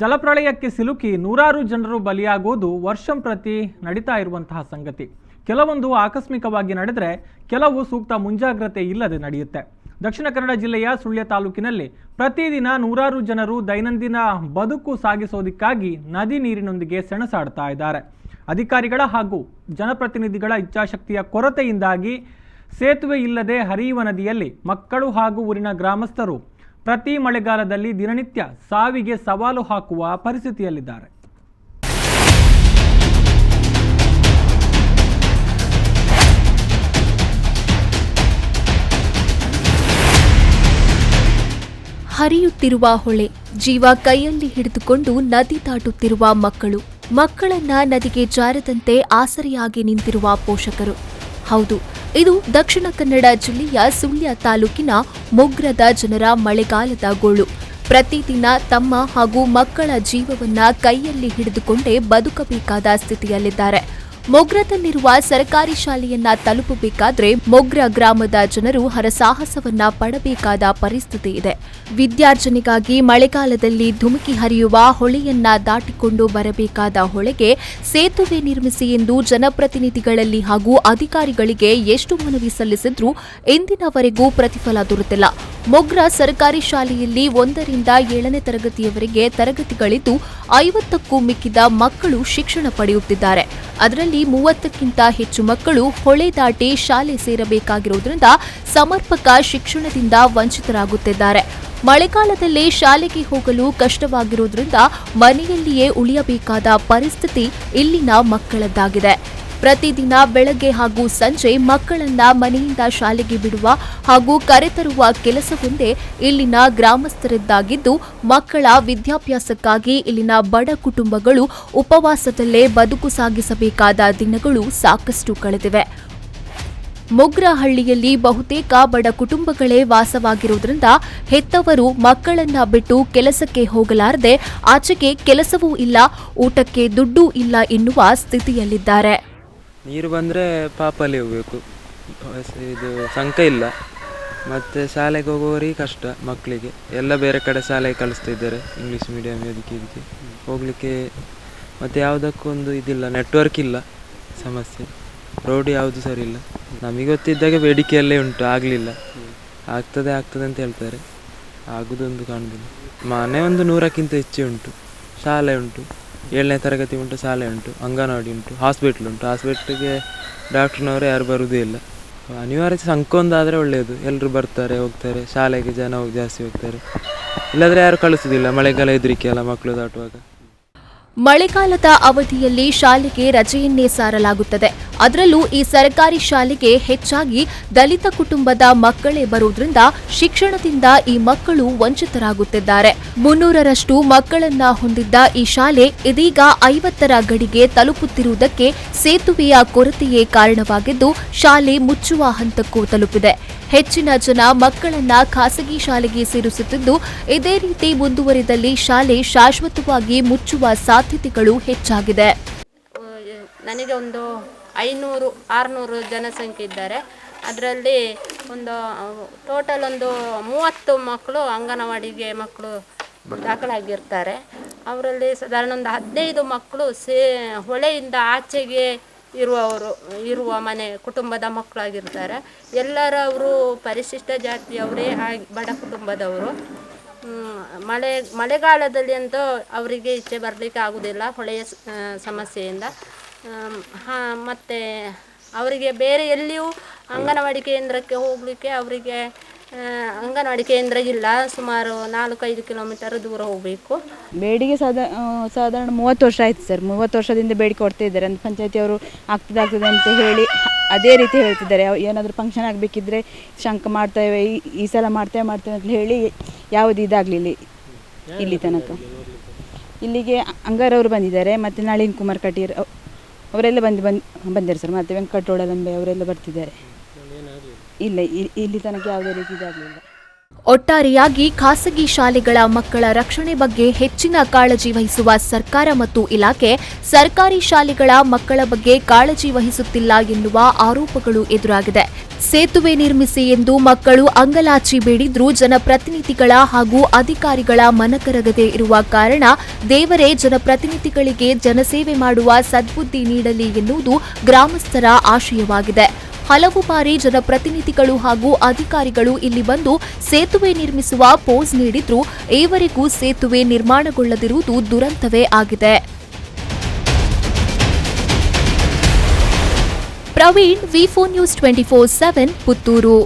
ಜಲಪ್ರಳಯಕ್ಕೆ ಸಿಲುಕಿ ನೂರಾರು ಜನರು ಬಲಿಯಾಗುವುದು ವರ್ಷಂಪ್ರತಿ ನಡೀತಾ ಇರುವಂತಹ ಸಂಗತಿ. ಕೆಲವೊಂದು ಆಕಸ್ಮಿಕವಾಗಿ ನಡೆದರೆ ಕೆಲವು ಸೂಕ್ತ ಮುಂಜಾಗ್ರತೆ ಇಲ್ಲದೆ ನಡೆಯುತ್ತೆ. ದಕ್ಷಿಣ ಕನ್ನಡ ಜಿಲ್ಲೆಯ ಸುಳ್ಯ ತಾಲೂಕಿನಲ್ಲಿ ಪ್ರತಿದಿನ ನೂರಾರು ಜನರು ದೈನಂದಿನ ಬದುಕು ಸಾಗಿಸೋದಕ್ಕಾಗಿ ನದಿ ನೀರಿನೊಂದಿಗೆ ಸೆಣಸಾಡ್ತಾ ಇದ್ದಾರೆ. ಅಧಿಕಾರಿಗಳ ಹಾಗೂ ಜನಪ್ರತಿನಿಧಿಗಳ ಇಚ್ಛಾಶಕ್ತಿಯ ಕೊರತೆಯಿಂದಾಗಿ ಸೇತುವೆ ಇಲ್ಲದೆ ಹರಿಯುವ ನದಿಯಲ್ಲಿ ಮಕ್ಕಳು ಹಾಗೂ ಊರಿನ ಗ್ರಾಮಸ್ಥರು ಪ್ರತಿ ಮಳೆಗಾಲದಲ್ಲಿ ದಿನನಿತ್ಯ ಸಾವಿಗೆ ಸವಾಲು ಹಾಕುವ ಪರಿಸ್ಥಿತಿಯಲ್ಲಿದ್ದಾರೆ. ಹರಿಯುತ್ತಿರುವ ಹೊಳೆ, ಜೀವ ಕೈಯಲ್ಲಿ ಹಿಡಿದುಕೊಂಡು ನದಿ ದಾಟುತ್ತಿರುವ ಮಕ್ಕಳನ್ನ ನದಿಗೆ ಜಾರದಂತೆ ಆಸರೆಯಾಗಿ ನಿಂತಿರುವ ಪೋಷಕರು. ಹೌದು, ಇದು ದಕ್ಷಿಣ ಕನ್ನಡ ಜಿಲ್ಲೆಯ ಸುಳ್ಯ ತಾಲೂಕಿನ ಮೊಗ್ರದ ಜನರ ಮಳೆಗಾಲದ ಗೋಳು. ಪ್ರತಿದಿನ ತಮ್ಮ ಹಾಗೂ ಮಕ್ಕಳ ಜೀವವನ್ನ ಕೈಯಲ್ಲಿ ಹಿಡಿದುಕೊಂಡೇ ಬದುಕಬೇಕಾದ ಸ್ಥಿತಿಯಲ್ಲಿದ್ದಾರೆ. ಮೊಗ್ರದಲ್ಲಿರುವ ಸರ್ಕಾರಿ ಶಾಲೆಯನ್ನ ತಲುಪಬೇಕಾದ್ರೆ ಮೊಗ್ರ ಗ್ರಾಮದ ಜನರು ಹರಸಾಹಸವನ್ನ ಪಡಬೇಕಾದ ಪರಿಸ್ಥಿತಿ ಇದೆ. ವಿದ್ಯಾರ್ಜನೆಗಾಗಿ ಮಳೆಗಾಲದಲ್ಲಿ ಧುಮುಕಿ ಹರಿಯುವ ಹೊಳೆಯನ್ನ ದಾಟಿಕೊಂಡು ಬರಬೇಕಾದ ಹೊಳೆಗೆ ಸೇತುವೆ ನಿರ್ಮಿಸಿ ಎಂದು ಜನಪ್ರತಿನಿಧಿಗಳಲ್ಲಿ ಹಾಗೂ ಅಧಿಕಾರಿಗಳಿಗೆ ಎಷ್ಟು ಮನವಿ ಸಲ್ಲಿಸಿದ್ರೂ ಇಂದಿನವರೆಗೂ ಪ್ರತಿಫಲ ದೊರೆತಿಲ್ಲ. ಮೊಗ್ರ ಸರ್ಕಾರಿ ಶಾಲೆಯಲ್ಲಿ 1ರಿಂದ 7ನೇ ತರಗತಿಯವರೆಗೆ ತರಗತಿಗಳಿದ್ದು 50ಕ್ಕೂ ಮಿಕ್ಕಿದ ಮಕ್ಕಳು ಶಿಕ್ಷಣ ಪಡೆಯುತ್ತಿದ್ದಾರೆ. ಅದರಲ್ಲಿ 30ಕ್ಕಿಂತ ಹೆಚ್ಚು ಮಕ್ಕಳು ಹೊಳೆ ದಾಟಿ ಶಾಲೆ ಸೇರಬೇಕಾಗಿರುವುದರಿಂದ ಸಮರ್ಪಕ ಶಿಕ್ಷಣದಿಂದ ವಂಚಿತರಾಗುತ್ತಿದ್ದಾರೆ. ಮಳೆಗಾಲದಲ್ಲೇ ಶಾಲೆಗೆ ಹೋಗಲು ಕಷ್ಟವಾಗಿರುವುದರಿಂದ ಮನೆಯಲ್ಲಿಯೇ ಉಳಿಯಬೇಕಾದ ಪರಿಸ್ಥಿತಿ ಇಲ್ಲಿನ ಮಕ್ಕಳದ್ದಾಗಿದೆ. ಪ್ರತಿದಿನ ಬೆಳಗ್ಗೆ ಹಾಗೂ ಸಂಜೆ ಮಕ್ಕಳನ್ನ ಮನೆಯಿಂದ ಶಾಲೆಗೆ ಬಿಡುವ ಹಾಗೂ ಕರೆತರುವ ಕೆಲಸವೊಂದೇ ಇಲ್ಲಿನ ಗ್ರಾಮಸ್ಥರದ್ದಾಗಿದ್ದು, ಮಕ್ಕಳ ವಿದ್ಯಾಭ್ಯಾಸಕ್ಕಾಗಿ ಇಲ್ಲಿನ ಬಡ ಕುಟುಂಬಗಳು ಉಪವಾಸದಲ್ಲೇ ಬದುಕು ಸಾಗಿಸಬೇಕಾದ ದಿನಗಳು ಸಾಕಷ್ಟು ಕಳೆದಿವೆ. ಮೊಗ್ರಹಳ್ಳಿಯಲ್ಲಿ ಬಹುತೇಕ ಬಡ ಕುಟುಂಬಗಳೇ ವಾಸವಾಗಿರುವುದರಿಂದ ಹೆತ್ತವರು ಮಕ್ಕಳನ್ನ ಬಿಟ್ಟು ಕೆಲಸಕ್ಕೆ ಹೋಗಲಾರದೆ ಆಚೆಗೆ ಕೆಲಸವೂ ಇಲ್ಲ, ಊಟಕ್ಕೆ ದುಡ್ಡೂ ಇಲ್ಲ ಎನ್ನುವ ಸ್ಥಿತಿಯಲ್ಲಿದ್ದಾರೆ. ನೀರು ಬಂದರೆ ಪಾಪಲ್ಲಿ ಹೋಗಬೇಕು, ಇದು ಸಂಕ ಇಲ್ಲ, ಮತ್ತು ಶಾಲೆಗೆ ಹೋಗೋರಿಗೆ ಕಷ್ಟ. ಮಕ್ಕಳಿಗೆ ಎಲ್ಲ ಬೇರೆ ಕಡೆ ಶಾಲೆಗೆ ಕಳಿಸ್ತಿದ್ದಾರೆ, ಇಂಗ್ಲೀಷ್ ಮೀಡಿಯಮ್ ಇದಕ್ಕೆ ಹೋಗಲಿಕ್ಕೆ. ಮತ್ತು ಯಾವುದಕ್ಕೊಂದು ಇದಿಲ್ಲ, ನೆಟ್ವರ್ಕ್ ಇಲ್ಲ, ಸಮಸ್ಯೆ. ರೋಡ್ ಯಾವುದು ಸರಿ ಇಲ್ಲ. ನಮಗೆ ಗೊತ್ತಿದ್ದಾಗ ಬೇಡಿಕೆಯಲ್ಲೇ ಉಂಟು, ಆಗಲಿಲ್ಲ. ಆಗ್ತದೆ ಅಂತ ಹೇಳ್ತಾರೆ, ಆಗೋದೊಂದು ಕಾಣುದಿಲ್ಲ. ಮನೆ ಒಂದು 100ಕ್ಕಿಂತ ಹೆಚ್ಚು ಉಂಟು, ಶಾಲೆ ಉಂಟು, 7ನೇ ತರಗತಿ ಉಂಟು, ಶಾಲೆ ಉಂಟು, ಅಂಗನವಾಡಿ ಉಂಟು, ಹಾಸ್ಪಿಟ್ಲ್ ಉಂಟು. ಹಾಸ್ಪಿಟ್ಲಿಗೆ ಡಾಕ್ಟ್ರಿನವರು ಯಾರು ಬರುವುದೇ ಇಲ್ಲ. ಅನಿವಾರ್ಯತೆ ಸಂಕ ಒಂದಾದರೆ ಒಳ್ಳೆಯದು, ಎಲ್ಲರೂ ಬರ್ತಾರೆ ಹೋಗ್ತಾರೆ, ಶಾಲೆಗೆ ಜನ ಜಾಸ್ತಿ ಹೋಗ್ತಾರೆ. ಇಲ್ಲಾಂದರೆ ಯಾರು ಕಳಿಸೋದಿಲ್ಲ, ಮಳೆಗಾಲ ಹೆದರಿಕೆ ಅಲ್ಲ ಮಕ್ಕಳು ದಾಟುವಾಗ. ಮಳೆಗಾಲದ ಅವಧಿಯಲ್ಲಿ ಶಾಲೆಗೆ ರಜೆಯನ್ನೇ ಸಾರಲಾಗುತ್ತದೆ. ಅದರಲ್ಲೂ ಈ ಸರ್ಕಾರಿ ಶಾಲೆಗೆ ಹೆಚ್ಚಾಗಿ ದಲಿತ ಕುಟುಂಬದ ಮಕ್ಕಳೇ ಬರುವುದರಿಂದ ಶಿಕ್ಷಣದಿಂದ ಈ ಮಕ್ಕಳು ವಂಚಿತರಾಗುತ್ತಿದ್ದಾರೆ. 300ರಷ್ಟು ಮಕ್ಕಳನ್ನ ಹೊಂದಿದ್ದ ಈ ಶಾಲೆ ಇದೀಗ 50ರ ಗಡಿಗೆ ತಲುಪುತ್ತಿರುವುದಕ್ಕೆ ಸೇತುವೆಯ ಕೊರತೆಯೇ ಕಾರಣವಾಗಿದ್ದು, ಶಾಲೆ ಮುಚ್ಚುವ ಹಂತಕ್ಕೂ ತಲುಪಿದೆ. ಹೆಚ್ಚಿನ ಜನ ಮಕ್ಕಳನ್ನ ಖಾಸಗಿ ಶಾಲೆಗೆ ಸೇರಿಸುತ್ತಿದ್ದು, ಇದೇ ರೀತಿ ಮುಂದುವರಿದಲ್ಲಿ ಶಾಲೆ ಶಾಶ್ವತವಾಗಿ ಮುಚ್ಚುವ ಸಾಧ್ಯತೆಗಳು ಹೆಚ್ಚಾಗಿದೆ. ನನಗೆ ಒಂದು 500-600 ಜನಸಂಖ್ಯೆ ಇದ್ದಾರೆ. ಅದರಲ್ಲಿ ಒಂದು ಟೋಟಲ್ ಒಂದು 30 ಮಕ್ಕಳು ಅಂಗನವಾಡಿಗೆ ಮಕ್ಕಳು ದಾಖಲಾಗಿರ್ತಾರೆ. ಅವರಲ್ಲಿ ಸಾಧಾರಣ ಒಂದು 15 ಮಕ್ಕಳು ಹೊಳೆಯಿಂದ ಆಚೆಗೆ ಇರುವ ಮನೆ ಕುಟುಂಬದ ಮಕ್ಕಳಾಗಿರ್ತಾರೆ. ಎಲ್ಲರವರು ಪರಿಶಿಷ್ಟ ಜಾತಿಯವರೇ, ಬಡ ಕುಟುಂಬದವರು. ಮಳೆಗಾಲದಲ್ಲಿ ಅಂತೂ ಅವರಿಗೆ ಈಚೆ ಬರಲಿಕ್ಕೆ ಆಗೋದಿಲ್ಲ ಹೊಳೆಯ ಸಮಸ್ಯೆಯಿಂದ. ಮತ್ತು ಅವರಿಗೆ ಬೇರೆ ಎಲ್ಲಿಯೂ ಅಂಗನವಾಡಿ ಕೇಂದ್ರಕ್ಕೆ ಹೋಗಲಿಕ್ಕೆ ಅವರಿಗೆ ಅಂಗನವಾಡಿ ಕೇಂದ್ರ ಇಲ್ಲ. ಸುಮಾರು 4-5 ಕಿಲೋಮೀಟರ್ ದೂರ ಹೋಗಬೇಕು. ಬೇಡಿಕೆ ಸಾಧಾರಣ 30 ವರ್ಷ ಆಯಿತು ಸರ್. 30 ವರ್ಷದಿಂದ ಬೇಡಿಕೆ ಕೊಡ್ತಾ ಇದ್ದಾರೆ. ಅಂತ ಪಂಚಾಯತಿಯವರು ಆಗ್ತದೆ ಅಂತ ಹೇಳಿ ಅದೇ ರೀತಿ ಹೇಳ್ತಿದ್ದಾರೆ. ಏನಾದರೂ ಫಂಕ್ಷನ್ ಆಗಬೇಕಿದ್ರೆ ಶಂಕ ಮಾಡ್ತೇವೆ, ಈ ಸಲ ಮಾಡ್ತೇವೆ ಅಂತ ಹೇಳಿ ಯಾವುದು ಇದಾಗಲಿಲ್ಲ ಇಲ್ಲಿ ತನಕ. ಇಲ್ಲಿಗೆ ಅಂಗಾರವರು ಬಂದಿದ್ದಾರೆ, ಮತ್ತು ನಳಿನ್ ಕುಮಾರ್ ಕಟೀರ್ ಅವರೆಲ್ಲ ಬಂದಿದ್ದಾರೆ ಸರ್. ಮತ್ತು ವೆಂಕಟೋಳಲಂಬೆ ಅವರೆಲ್ಲ ಬರ್ತಿದ್ದಾರೆ. ಇಲ್ಲ, ಇಲ್ಲಿ ತನಕ ಯಾವುದೇ ರೀತಿ ಇದಾಗಲಿಲ್ಲ. ಒಟ್ಟಾರೆಯಾಗಿ ಖಾಸಗಿ ಶಾಲೆಗಳ ಮಕ್ಕಳ ರಕ್ಷಣೆ ಬಗ್ಗೆ ಹೆಚ್ಚಿನ ಕಾಳಜಿ ವಹಿಸುವ ಸರ್ಕಾರ ಮತ್ತು ಇಲಾಖೆ ಸರ್ಕಾರಿ ಶಾಲೆಗಳ ಮಕ್ಕಳ ಬಗ್ಗೆ ಕಾಳಜಿ ವಹಿಸುತ್ತಿಲ್ಲ ಎನ್ನುವ ಆರೋಪಗಳು ಎದುರಾಗಿದೆ. ಸೇತುವೆ ನಿರ್ಮಿಸಿ ಎಂದು ಮಕ್ಕಳು ಅಂಗಲಾಚಿ ಬೇಡಿದ್ರೂ ಜನಪ್ರತಿನಿಧಿಗಳ ಹಾಗೂ ಅಧಿಕಾರಿಗಳ ಮನಕರಗದೆ ಇರುವ ಕಾರಣ ದೇವರೇ ಜನಪ್ರತಿನಿಧಿಗಳಿಗೆ ಜನಸೇವೆ ಮಾಡುವ ಸದ್ಬುದ್ಧಿ ನೀಡಲಿ ಎನ್ನುವುದು ಗ್ರಾಮಸ್ಥರ ಆಶಯವಾಗಿದೆ. ಹಲವು ಬಾರಿ ಜನಪ್ರತಿನಿಧಿಗಳು ಹಾಗೂ ಅಧಿಕಾರಿಗಳು ಇಲ್ಲಿ ಬಂದು ಸೇತುವೆ ನಿರ್ಮಿಸುವ ಪೋಸ್ ನೀಡಿದ್ರೂ ಈವರೆಗೂ ಸೇತುವೆ ನಿರ್ಮಾಣಗೊಳ್ಳದಿರುವುದು ದುರಂತವೇ ಆಗಿದೆ. ಪ್ರವೀಣ್, ವಿ4 ನ್ಯೂಸ್ 24/7 ಪುತ್ತೂರು.